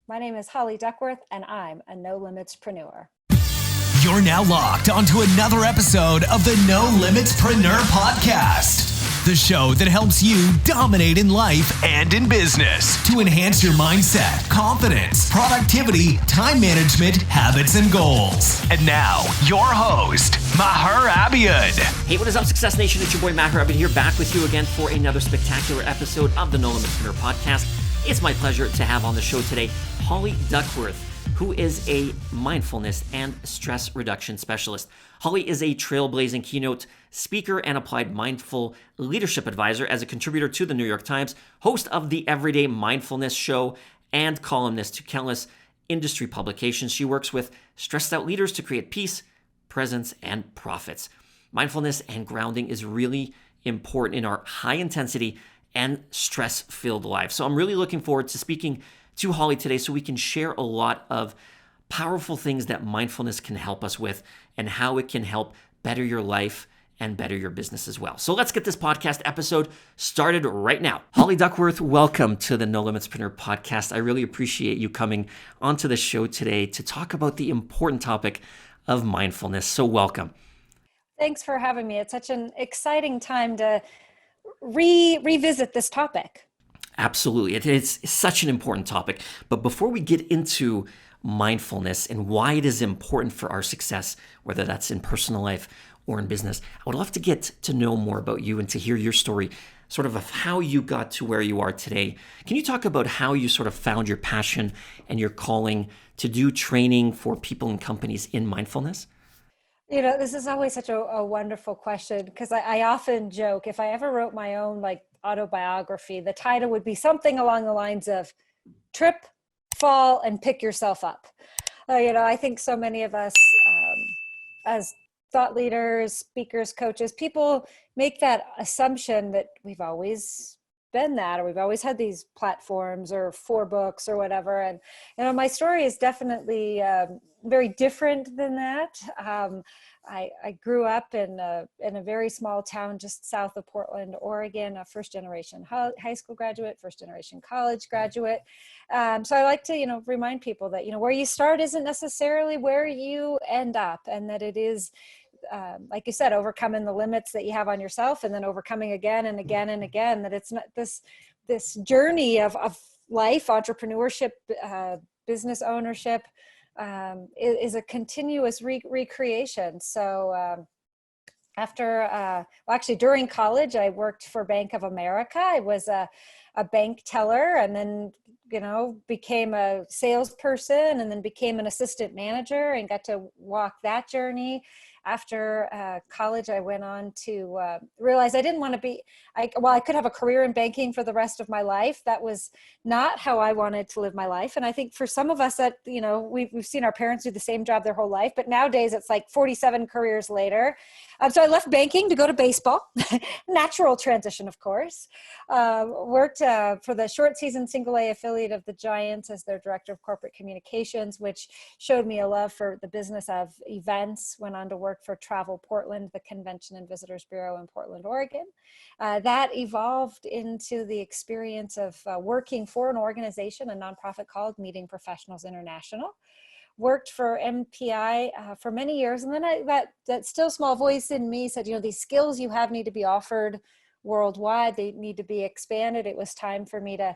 My name is Holly Duckworth, and I'm a Nolimitspreneur. You're now locked onto another episode of the Nolimitspreneur Podcast, the show that helps you dominate in life and in business to enhance your mindset, confidence, productivity, time management, habits, and goals. And now, your host, Maher Abiad. Hey, what is up, Success Nation? It's your boy Maher Abiad here, back with you again for another spectacular episode of the Nolimitspreneur Podcast. It's my pleasure to have on the show today Holly Duckworth, who is a mindfulness and stress reduction specialist. Holly is a trailblazing keynote speaker and applied mindful leadership advisor as a contributor to the New York Times, host of the Everyday Mindfulness Show, and columnist to countless industry publications. She works with stressed out leaders to create peace, presence, and profits. Mindfulness and grounding is really important in our high intensity and stress-filled lives. So I'm really looking forward to speaking to Holly today so we can share a lot of powerful things that mindfulness can help us with and how it can help better your life and better your business as well. So let's get this podcast episode started right now. Holly Duckworth, welcome to the Nolimitspreneur Podcast. I really appreciate you coming onto the show today to talk about the important topic of mindfulness. So welcome. Thanks for having me. It's such an exciting time to revisit this topic. Absolutely. It's such an important topic. But before we get into mindfulness and why it is important for our success, whether that's in personal life or in business, I would love to get to know more about you and to hear your story, sort of how you got to where you are today. Can you talk about how you sort of found your passion and your calling to do training for people and companies in mindfulness? You know, this is always such a wonderful question because I often joke, if I ever wrote my own autobiography, the title would be something along the lines of trip, fall, and pick yourself up. I think so many of us as thought leaders, speakers, coaches, people make that assumption that we've always been that, or we've always had these platforms or 4 books or whatever. And, my story is definitely very different than that. I grew up in a very small town just south of Portland, Oregon, a first-generation high school graduate, first-generation college graduate. So I like to, remind people that, where you start isn't necessarily where you end up, and that it is, like you said, overcoming the limits that you have on yourself and then overcoming again and again and again, that it's not this journey of life, entrepreneurship, business ownership, is a continuous recreation. So during college, I worked for Bank of America. I was a bank teller, and then, became a salesperson, and then became an assistant manager and got to walk that journey. After college, I went on to realize I didn't want to I could have a career in banking for the rest of my life. That was not how I wanted to live my life. And I think for some of us that, we've seen our parents do the same job their whole life, but nowadays it's like 47 careers later. So I left banking to go to baseball, natural transition, of course. Worked for the short season single A affiliate of the Giants as their director of corporate communications, which showed me a love for the business of events. Went on to work for Travel Portland, the Convention and Visitors Bureau in Portland, Oregon. That evolved into the experience of working for an organization, a nonprofit called Meeting Professionals International. Worked for MPI for many years, and then that still small voice in me said, these skills you have need to be offered worldwide. They need to be expanded. It was time for me to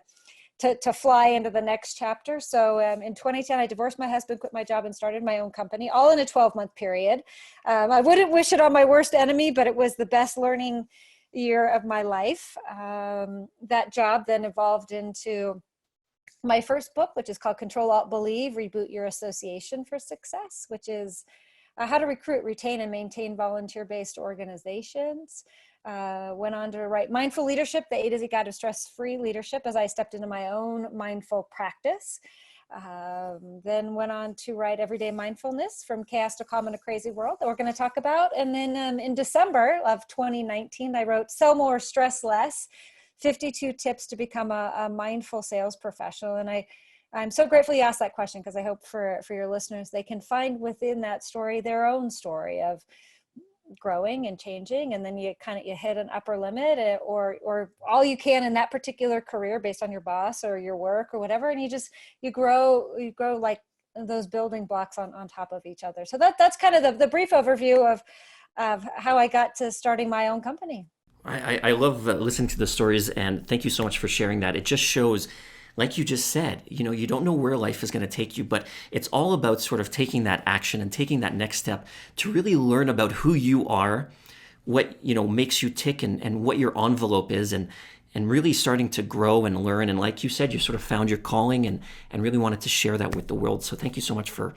fly into the next chapter. So in 2010, I divorced my husband, quit my job, and started my own company, all in a 12-month period. I wouldn't wish it on my worst enemy, but it was the best learning year of my life. That job then evolved into my first book, which is called Control, Alt, Believe, Reboot Your Association for Success, which is how to recruit, retain, and maintain volunteer-based organizations. Went on to write Mindful Leadership, the A to Z Guide to Stress-Free Leadership, as I stepped into my own mindful practice. Then went on to write Everyday Mindfulness, From Chaos to Calm in a Crazy World, that we're going to talk about. And then in December of 2019, I wrote Sell More, Stress Less, 52 Tips to Become a Mindful Sales Professional. And I'm so grateful you asked that question, because I hope for your listeners, they can find within that story their own story of growing and changing, and then you hit an upper limit, or all you can in that particular career based on your boss or your work or whatever, and you grow like those building blocks on top of each other. So that's kind of the brief overview of how I got to starting my own company. I love listening to the stories, and thank you so much for sharing that. It just shows, like you just said, you don't know where life is going to take you, but it's all about sort of taking that action and taking that next step to really learn about who you are, what, makes you tick, and what your envelope is, and really starting to grow and learn. And like you said, you sort of found your calling and really wanted to share that with the world. So thank you so much for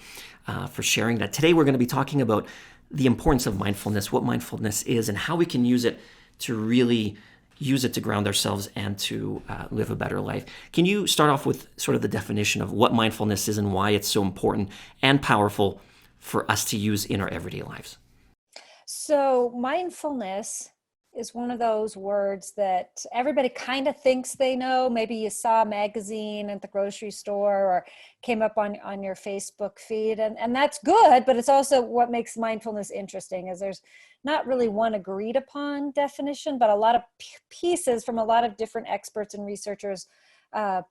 sharing that. Today, we're going to be talking about the importance of mindfulness, what mindfulness is, and how we can use it to really use it to ground ourselves and to live a better life. Can you start off with sort of the definition of what mindfulness is and why it's so important and powerful for us to use in our everyday lives? So mindfulness is one of those words that everybody kind of thinks they know. Maybe you saw a magazine at the grocery store or came up on your Facebook feed, and that's good, but it's also what makes mindfulness interesting is there's not really one agreed upon definition, but a lot of pieces from a lot of different experts and researchers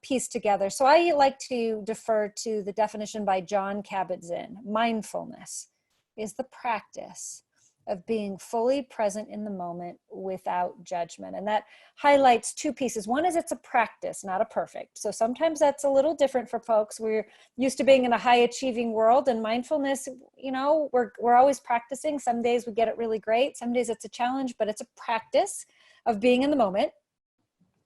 pieced together. So I like to defer to the definition by John Kabat-Zinn. Mindfulness is the practice of being fully present in the moment without judgment. And that highlights two pieces. One is it's a practice, not a perfect. So sometimes that's a little different for folks. We're used to being in a high achieving world, and mindfulness, we're always practicing. Some days we get it really great. Some days it's a challenge, but it's a practice of being in the moment.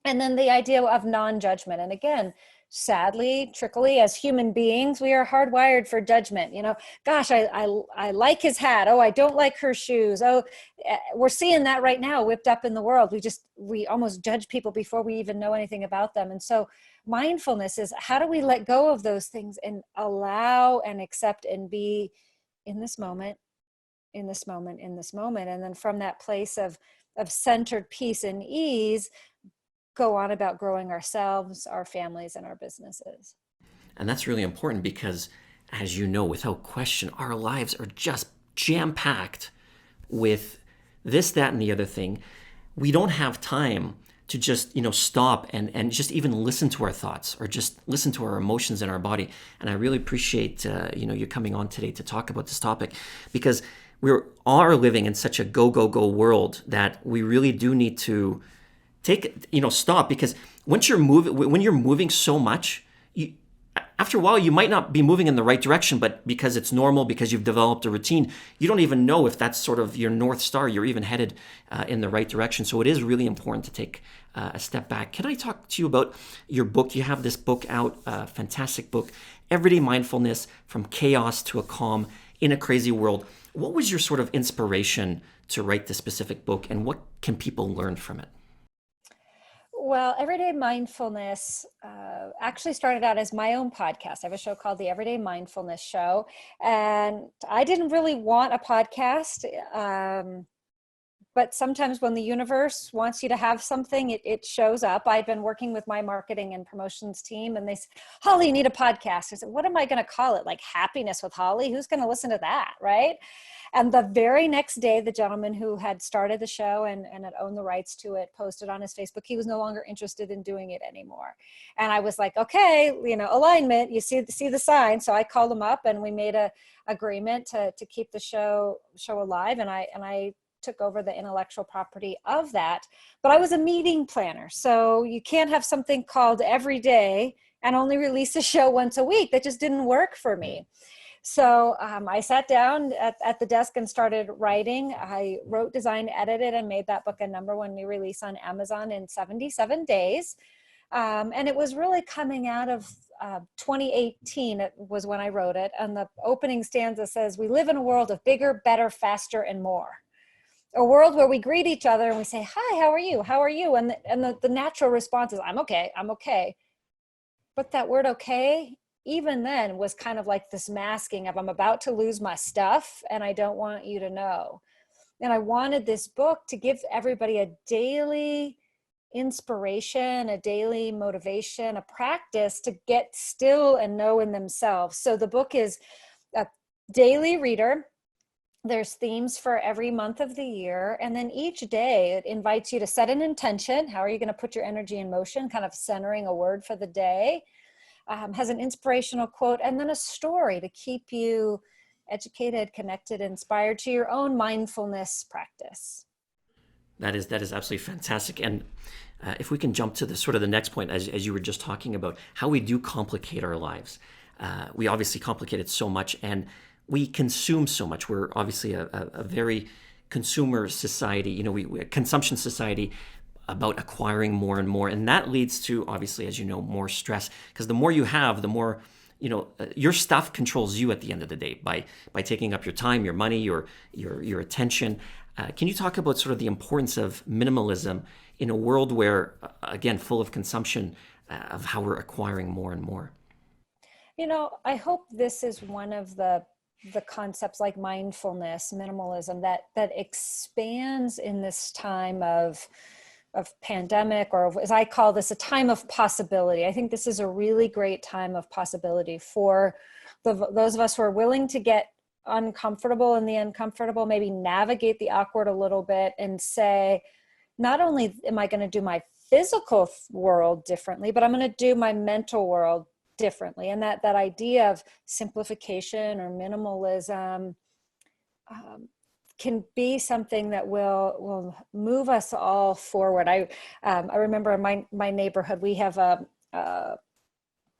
And then the idea of non-judgment. And again, sadly, trickily, as human beings, we are hardwired for judgment. Gosh, I like his hat. Oh, I don't like her shoes. Oh, we're seeing that right now whipped up in the world. We almost judge people before we even know anything about them. And so mindfulness is, how do we let go of those things and allow and accept and be in this moment, in this moment, in this moment. And then from that place of centered peace and ease, go on about growing ourselves, our families, and our businesses. And that's really important because, as you know, without question, our lives are just jam-packed with this, that, and the other thing. We don't have time to just, stop and just even listen to our thoughts or just listen to our emotions in our body. And I really appreciate, you coming on today to talk about this topic, because we are living in such a go, go, go world that we really do need to stop, because when you're moving so much, after a while, you might not be moving in the right direction, but because it's normal, because you've developed a routine, you don't even know if that's sort of your North Star, you're even headed in the right direction. So it is really important to take a step back. Can I talk to you about your book? You have this book out, a fantastic book, Everyday Mindfulness, From Chaos to a Calm in a Crazy World. What was your sort of inspiration to write this specific book, and what can people learn from it? Well, Everyday Mindfulness actually started out as my own podcast. I have a show called the Everyday Mindfulness Show, and I didn't really want a podcast, but sometimes when the universe wants you to have something, it shows up. I'd been working with my marketing and promotions team, and they said, Holly, you need a podcast. I said, what am I going to call it? Like Happiness with Holly? Who's going to listen to that, right? And the very next day, the gentleman who had started the show and had owned the rights to it posted on his Facebook, he was no longer interested in doing it anymore. And I was like, okay, alignment, you see the sign. So I called him up, and we made a agreement to keep the show alive. And I took over the intellectual property of that. But I was a meeting planner. So you can't have something called Every Day and only release a show once a week. That just didn't work for me. So I sat down at the desk and started writing. I wrote, designed, edited, and made that book a #1 new release on Amazon in 77 days. And it was really coming out of 2018, it was when I wrote it. And the opening stanza says, we live in a world of bigger, better, faster, and more. A world where we greet each other and we say, hi, how are you? How are you? And the natural response is, I'm okay, I'm okay. But that word okay, even then, was kind of like this masking of, I'm about to lose my stuff and I don't want you to know. And I wanted this book to give everybody a daily inspiration, a daily motivation, a practice to get still and know in themselves. So the book is a daily reader. There's themes for every month of the year. And then each day it invites you to set an intention. How are you going to put your energy in motion? Kind of centering a word for the day. Has an inspirational quote, and then a story to keep you educated, connected, inspired to your own mindfulness practice. That is absolutely fantastic. And if we can jump to the sort of the next point, as you were just talking about, how we do complicate our lives. We obviously complicate it so much, and we consume so much. We're obviously a very consumer society, we consumption society, about acquiring more and more. And that leads to, obviously, as you know, more stress, because the more you have, the more, your stuff controls you at the end of the day by taking up your time, your money, your attention. Can you talk about sort of the importance of minimalism in a world where, again, full of consumption, of how we're acquiring more and more? I hope this is one of the concepts like mindfulness, minimalism, that expands in this time of pandemic, or as I call this, a time of possibility. I think this is a really great time of possibility for those of us who are willing to get uncomfortable in the uncomfortable, maybe navigate the awkward a little bit and say, not only am I going to do my physical world differently, but I'm going to do my mental world differently. And that idea of simplification or minimalism can be something that will move us all forward. I remember in my neighborhood, we have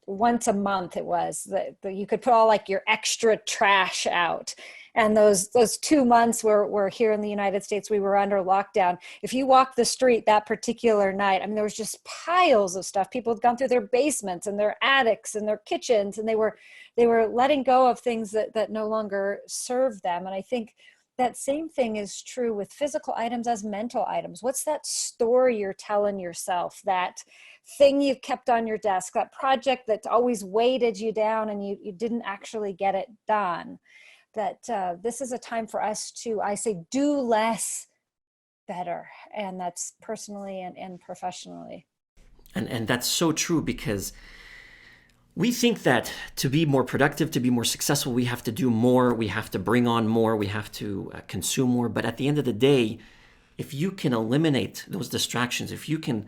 once a month it was that you could put all like your extra trash out. And those 2 months were here in the United States, we were under lockdown. If you walked the street that particular night, I mean, there was just piles of stuff. People had gone through their basements and their attics and their kitchens, and they were letting go of things that no longer served them. And I think that same thing is true with physical items as mental items. What's that story you're telling yourself? That thing you've kept on your desk, that project that always weighted you down and you didn't actually get it done. That this is a time for us to, I say, do less better. And that's personally and professionally. And that's so true, because we think that to be more productive, to be more successful, we have to do more, we have to bring on more, we have to consume more. But at the end of the day, if you can eliminate those distractions, if you can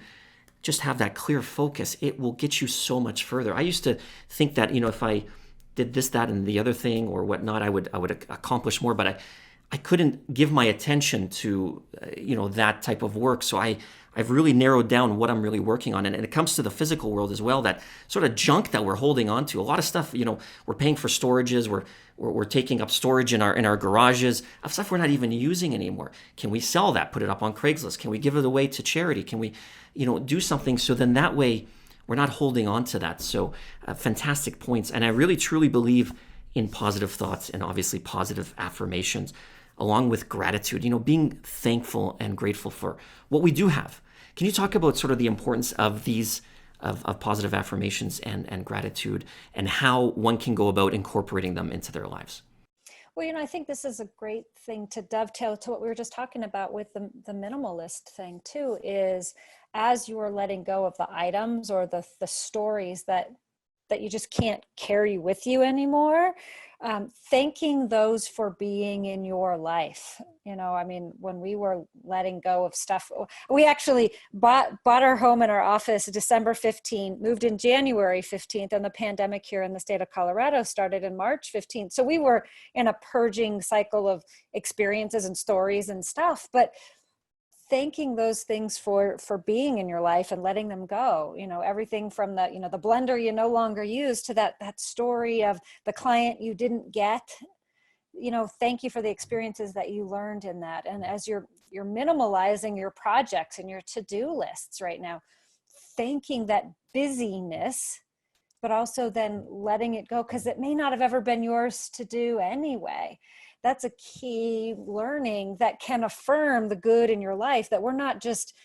just have that clear focus, it will get you so much further. I used to think that, if I did this, that, and the other thing or whatnot, I would accomplish more, but I couldn't give my attention to, that type of work. So I've really narrowed down what I'm really working on. And it comes to the physical world as well, that sort of junk that we're holding on to. A lot of stuff, we're paying for storages, we're taking up storage in our garages of stuff we're not even using anymore. Can we sell that, put it up on Craigslist? Can we give it away to charity? Can we, do something so then that way we're not holding on to that. So fantastic points. And I really truly believe in positive thoughts and obviously positive affirmations, along with gratitude, being thankful and grateful for what we do have. Can you talk about sort of the importance of these, of positive affirmations and gratitude, and how one can go about incorporating them into their lives? Well, I think this is a great thing to dovetail to what we were just talking about with the minimalist thing too, is as you are letting go of the items or the stories that you just can't carry with you anymore, thanking those for being in your life. When we were letting go of stuff, we actually bought our home and our office December 15th, moved in January 15th, and the pandemic here in the state of Colorado started in March 15th. So we were in a purging cycle of experiences and stories and stuff, but thanking those things for being in your life and letting them go, everything from the blender you no longer use to that story of the client you didn't get, thank you for the experiences that you learned in that. And as you're minimalizing your projects and your to-do lists right now, thanking that busyness, but also then letting it go, because it may not have ever been yours to do anyway. That's a key learning that can affirm the good in your life, that we're not just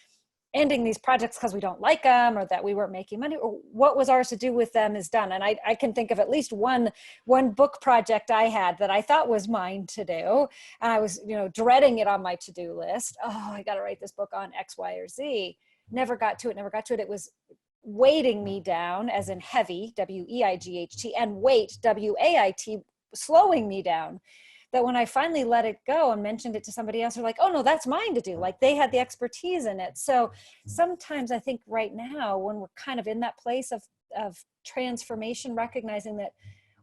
ending these projects because we don't like them or that we weren't making money, or what was ours to do with them is done. And I can think of at least one book project I had that I thought was mine to do. And I was, dreading it on my to-do list. Oh, I got to write this book on X, Y, or Z. Never got to it. It was weighting me down, as in heavy, WEIGHT, and weight, WAIT, slowing me down. that when I finally let it go and mentioned it to somebody else, they're like, oh no, that's mine to do. Like they had the expertise in it. So sometimes I think right now, when we're kind of in that place of transformation, recognizing that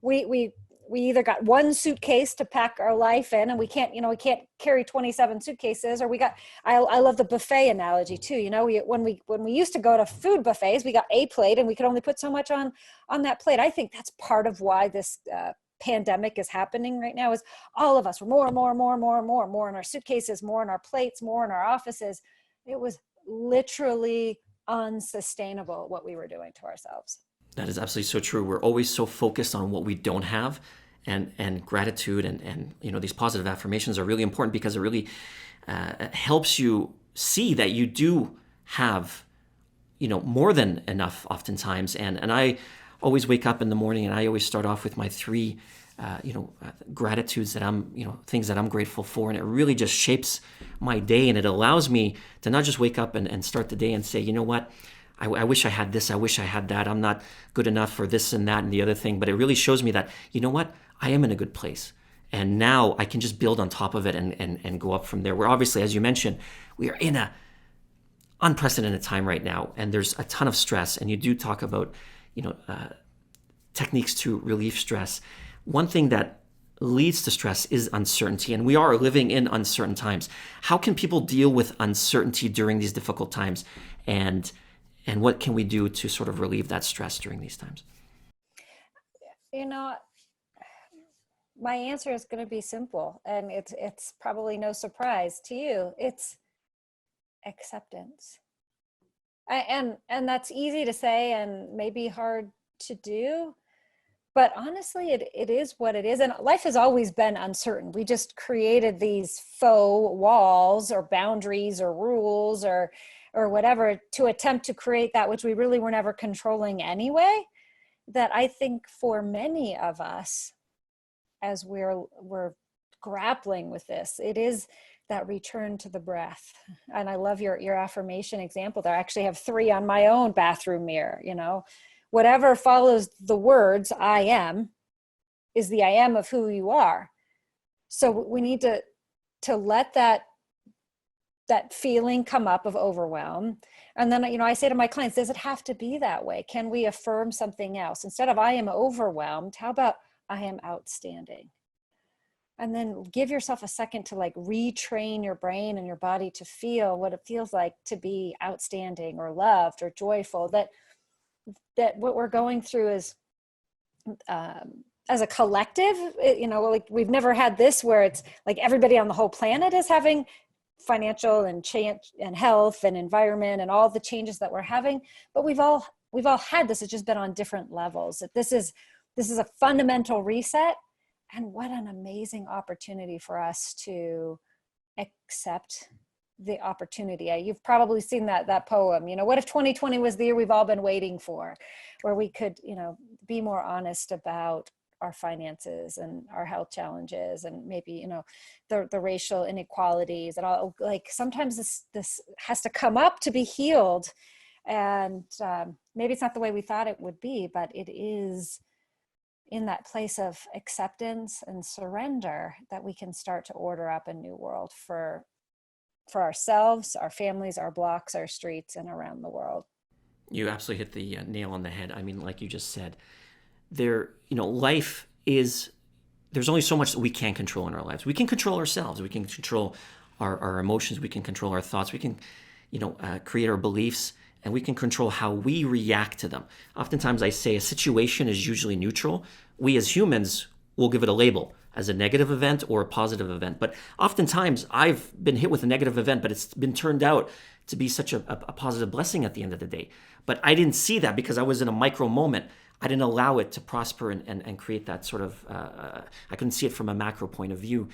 we either got one suitcase to pack our life in, and we can't carry 27 suitcases, or I love the buffet analogy too. When we used to go to food buffets, we got a plate and we could only put so much on that plate. I think that's part of why this pandemic is happening right now, is all of us were more in our suitcases, more in our plates, more in our offices. It was literally unsustainable what we were doing to ourselves. That is absolutely so true. We're always so focused on what we don't have, and gratitude and these positive affirmations are really important, because it really helps you see that you do have more than enough oftentimes. And I always wake up in the morning and I always start off with my 3 gratitudes that things that I'm grateful for, and it really just shapes my day, and it allows me to not just wake up and start the day and say, you know what, I wish I had this, I wish I had that, I'm not good enough for this and that and the other thing. But it really shows me that, you know what, I am in a good place. And now I can just build on top of it and go up from there. We're obviously, as you mentioned, we are in a unprecedented time right now, and there's a ton of stress. And you do talk about, techniques to relieve stress. One thing that leads to stress is uncertainty, and we are living in uncertain times. How can people deal with uncertainty during these difficult times? And what can we do to sort of relieve that stress during these times? My answer is going to be simple, and it's probably no surprise to you. It's acceptance. And that's easy to say and maybe hard to do, but honestly, it is what it is. And life has always been uncertain. We just created these faux walls or boundaries or rules or whatever to attempt to create that which we really were never controlling anyway. That I think for many of us, as we're grappling with this, it is that return to the breath. And I love your affirmation example there. I actually have 3 on my own bathroom mirror. Whatever follows the words I am is the I am of who you are. So we need to let that feeling come up of overwhelm. And then, I say to my clients, does it have to be that way? Can we affirm something else? Instead of I am overwhelmed, how about I am outstanding? And then give yourself a second to retrain your brain and your body to feel what it feels like to be outstanding or loved or joyful. That what we're going through is, as a collective, we've never had this where it's like everybody on the whole planet is having financial and change and health and environment and all the changes that we're having, but we've all had this. It's just been on different levels. This is a fundamental reset, and what an amazing opportunity for us to accept the opportunity. You've probably seen that poem, what if 2020 was the year we've all been waiting for, where we could, be more honest about our finances and our health challenges, and maybe, the racial inequalities and all. Sometimes this has to come up to be healed. And maybe it's not the way we thought it would be, but it is in that place of acceptance and surrender that we can start to order up a new world for ourselves, our families, our blocks, our streets, and around the world. You absolutely hit the nail on the head. I mean, like you just said, life is, there's only so much that we can control in our lives. We can control ourselves. We can control our emotions. We can control our thoughts. We can, create our beliefs, and we can control how we react to them. Oftentimes I say a situation is usually neutral. We as humans will give it a label as a negative event or a positive event. But oftentimes I've been hit with a negative event, but it's been turned out to be such a positive blessing at the end of the day. But I didn't see that because I was in a micro moment. I didn't allow it to prosper and create that sort of, I couldn't see it from a macro point of view.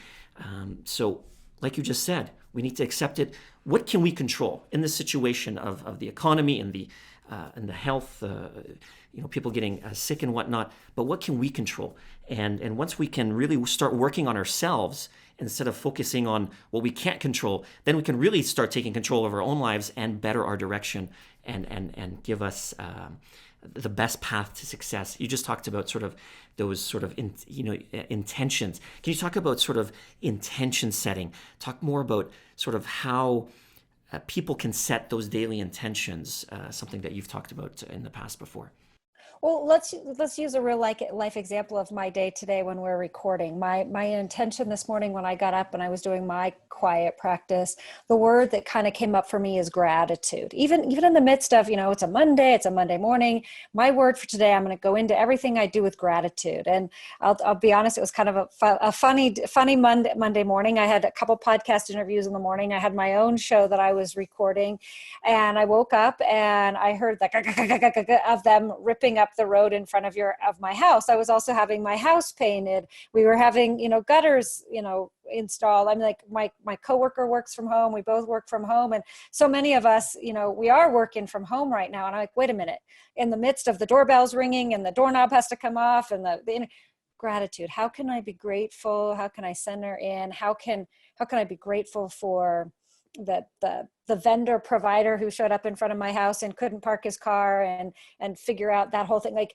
So like you just said, we need to accept it. What can we control in this situation of the economy and the health, people getting sick and whatnot, but what can we control? And once we can really start working on ourselves instead of focusing on what we can't control, then we can really start taking control of our own lives and better our direction and give us the best path to success. You just talked about sort of those sort of intentions. Can you talk about sort of intention setting? Talk more about sort of how people can set those daily intentions, something that you've talked about in the past before. Well, let's use a real life example of my day today when we're recording. My intention this morning when I got up and I was doing my quiet practice, the word that kind of came up for me is gratitude. Even in the midst of, it's a Monday morning. My word for today, I'm going to go into everything I do with gratitude. And I'll be honest, it was kind of a funny Monday morning. I had a couple podcast interviews in the morning. I had my own show that I was recording, and I woke up and I heard the of them ripping up the road in front of my house. I was also having my house painted. We were having, gutters, installed. I'm like, my coworker works from home. We both work from home. And so many of us, we are working from home right now. And I'm like, wait a minute, in the midst of the doorbells ringing and the doorknob has to come off and the gratitude, how can I be grateful? How can I center in? How can I be grateful for the vendor provider who showed up in front of my house and couldn't park his car and figure out that whole thing? Like,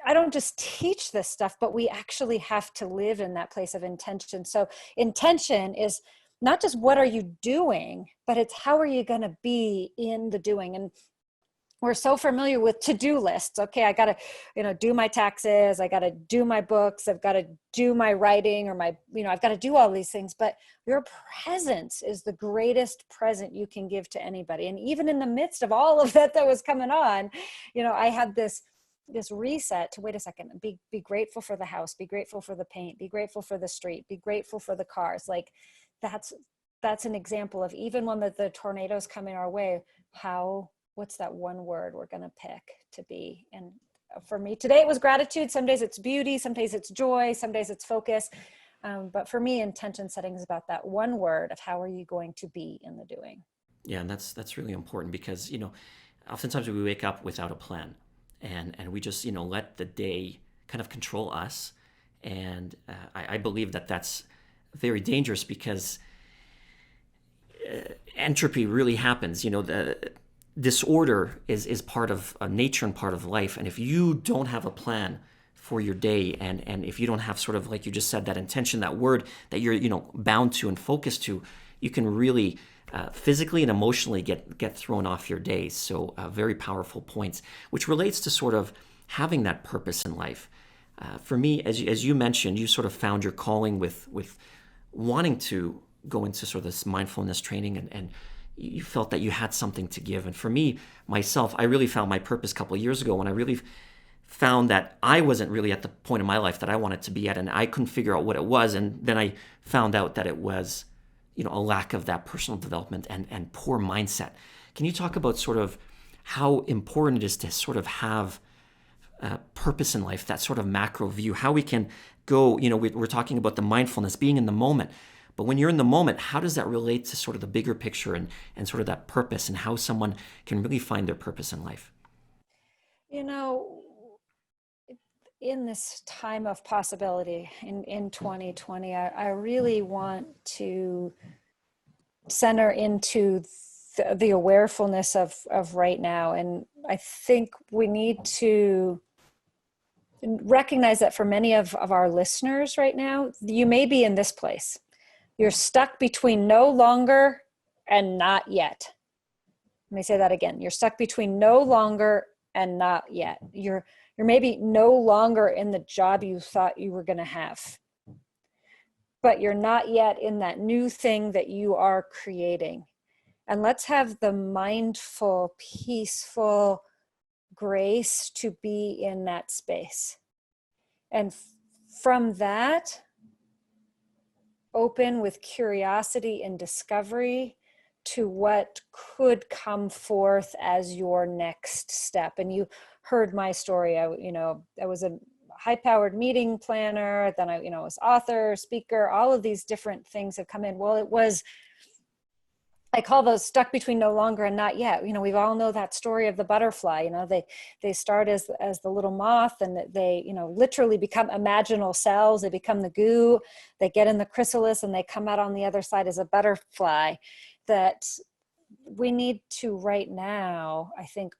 I don't just teach this stuff, but we actually have to live in that place of intention. So intention is not just what are you doing, but it's how are you going to be in the doing. And we're so familiar with to-do lists. Okay, I got to, do my taxes. I got to do my books. I've got to do my writing or I've got to do all these things. But your presence is the greatest present you can give to anybody. And even in the midst of all of that was coming on, I had this reset to wait a second, be grateful for the house, be grateful for the paint, be grateful for the street, be grateful for the cars. Like that's an example of even when the tornadoes coming our way, what's that one word we're going to pick to be? And for me today, it was gratitude. Some days it's beauty, some days it's joy, some days it's focus. But for me, intention setting is about that one word of how are you going to be in the doing? Yeah. And that's really important because, oftentimes we wake up without a plan and we just, let the day kind of control us. And I believe that that's very dangerous because entropy really happens. The disorder is part of nature and part of life. And if you don't have a plan for your day and if you don't have sort of, like you just said, that intention, that word that you're, bound to and focused to, you can really physically and emotionally get thrown off your day. So very powerful points, which relates to sort of having that purpose in life. For me, as you mentioned, you sort of found your calling with wanting to go into sort of this mindfulness training and you felt that you had something to give. And for me, myself, I really found my purpose a couple of years ago when I really found that I wasn't really at the point in my life that I wanted to be at, and I couldn't figure out what it was. And then I found out that it was, a lack of that personal development and poor mindset. Can you talk about sort of how important it is to sort of have purpose in life, that sort of macro view, how we can go, we're talking about the mindfulness, being in the moment. But when you're in the moment, how does that relate to sort of the bigger picture and sort of that purpose and how someone can really find their purpose in life? In this time of possibility in 2020, I really want to center into the awarefulness of right now. And I think we need to recognize that for many of our listeners right now, you may be in this place. You're stuck between no longer and not yet. Let me say that again. You're stuck between no longer and not yet. You're maybe no longer in the job you thought you were going to have, but you're not yet in that new thing that you are creating. And let's have the mindful, peaceful grace to be in that space. And from that, open with curiosity and discovery to what could come forth as your next step. And you heard my story. I was a high-powered meeting planner. Then I was author, speaker. All of these different things have come in. Well, I call those stuck between no longer and not yet. We all know that story of the butterfly. They start as the little moth, and they, literally become imaginal cells. They become the goo. They get in the chrysalis, and they come out on the other side as a butterfly. That we need to right now, I think,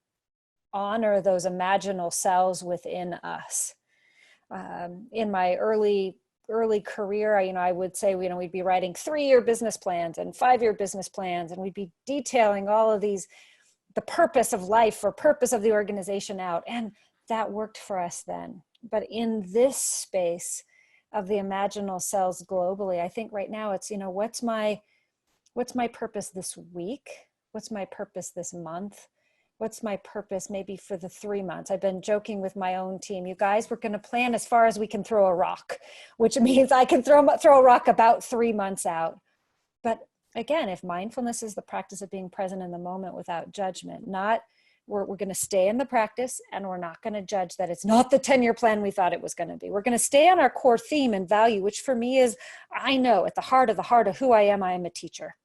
honor those imaginal selves within us. In my early career, I would say, we'd be writing 3-year business plans and 5-year business plans, and we'd be detailing all of these, the purpose of life or purpose of the organization out. And that worked for us then. But in this space of the imaginal selves globally, I think right now it's, what's my purpose this week? What's my purpose this month? What's my purpose maybe for the 3 months? I've been joking with my own team. You guys, we're going to plan as far as we can throw a rock, which means I can throw a rock about 3 months out. But again, if mindfulness is the practice of being present in the moment without judgment, we're going to stay in the practice, and we're not going to judge that it's not the 10-year plan we thought it was going to be. We're going to stay on our core theme and value, which for me is, I know at the heart of who I am a teacher.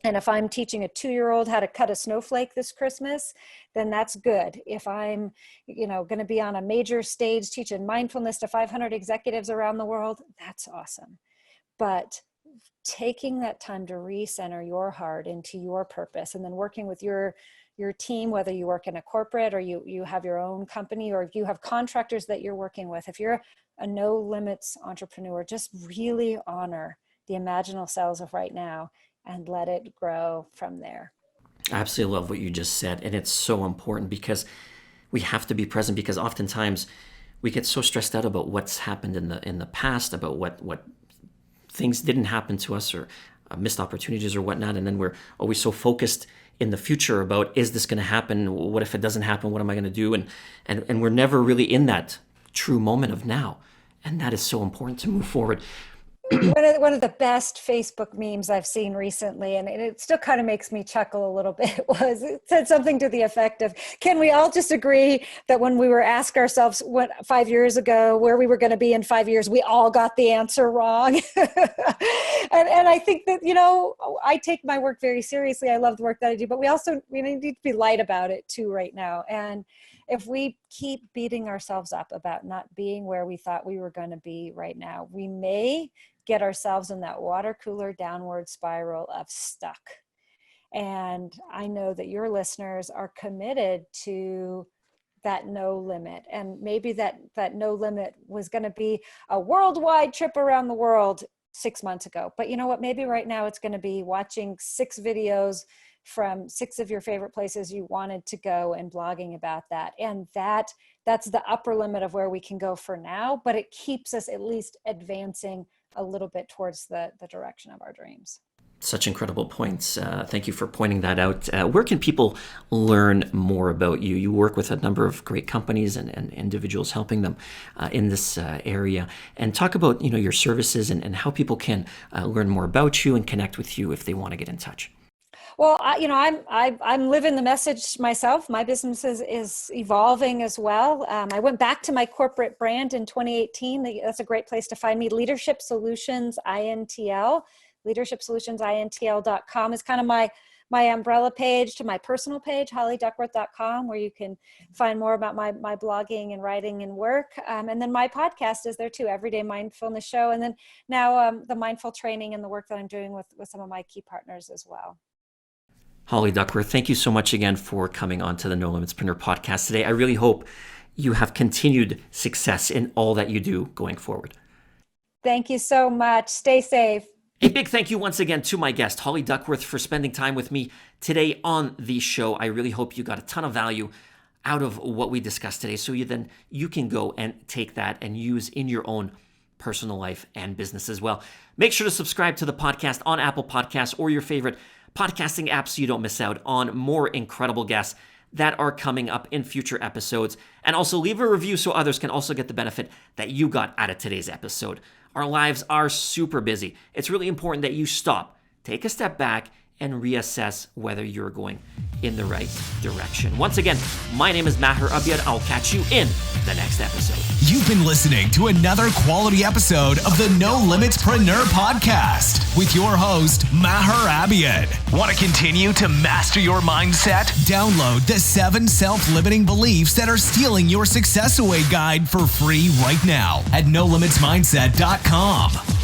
And if I'm teaching a 2-year-old how to cut a snowflake this Christmas, then that's good. If I'm, going to be on a major stage teaching mindfulness to 500 executives around the world, that's awesome. But taking that time to recenter your heart into your purpose, and then working with your team, whether you work in a corporate or you have your own company, or you have contractors that you're working with, if you're a no limits entrepreneur, just really honor the imaginal selves of right now and let it grow from there. I absolutely love what you just said. And it's so important because we have to be present, because oftentimes we get so stressed out about what's happened in the past, about what things didn't happen to us, or missed opportunities or whatnot. And then we're always so focused in the future about, is this going to happen? What if it doesn't happen? What am I going to do? And we're never really in that true moment of now. And that is so important to move forward. One of the best Facebook memes I've seen recently, and it still kind of makes me chuckle a little bit, it said something to the effect of, can we all just agree that when we were asked ourselves 5 years ago where we were going to be in 5 years, we all got the answer wrong? and I think that, I take my work very seriously. I love the work that I do, but we need to be light about it too right now. And if we keep beating ourselves up about not being where we thought we were going to be right now, we may get ourselves in that water cooler downward spiral of stuck. And I know that your listeners are committed to that no limit. And maybe that no limit was going to be a worldwide trip around the world 6 months ago. But you know what? Maybe right now it's going to be watching 6 videos from 6 of your favorite places you wanted to go and blogging about that. And that's the upper limit of where we can go for now, but it keeps us at least advancing a little bit towards the direction of our dreams. Such incredible points. Thank you for pointing that out. Where can people learn more about you? You work with a number of great companies and individuals, helping them in this area. And talk about your services and how people can learn more about you and connect with you if they want to get in touch. Well, I'm living the message myself. My business is evolving as well. I went back to my corporate brand in 2018. That's a great place to find me. Leadership Solutions INTL. LeadershipSolutionsINTL.com is kind of my umbrella page to my personal page, hollyduckworth.com, where you can find more about my blogging and writing and work. And then my podcast is there too, Everyday Mindfulness Show. And then now the mindful training and the work that I'm doing with some of my key partners as well. Holly Duckworth, thank you so much again for coming on to the Nolimitspreneur Podcast today. I really hope you have continued success in all that you do going forward. Thank you so much. Stay safe. A big thank you once again to my guest, Holly Duckworth, for spending time with me today on the show. I really hope you got a ton of value out of what we discussed today, so you can go and take that and use in your own personal life and business as well. Make sure to subscribe to the podcast on Apple Podcasts or your favorite podcasting apps so you don't miss out on more incredible guests that are coming up in future episodes. And also leave a review so others can also get the benefit that you got out of today's episode. Our lives are super busy. It's really important that you stop, take a step back, and reassess whether you're going in the right direction. Once again, my name is Maher Abiad. I'll catch you in the next episode. You've been listening to another quality episode of the Nolimitspreneur Podcast with your host, Maher Abiad. Want to continue to master your mindset? Download the 7 self-limiting beliefs that are stealing your success away guide for free right now at nolimitsmindset.com.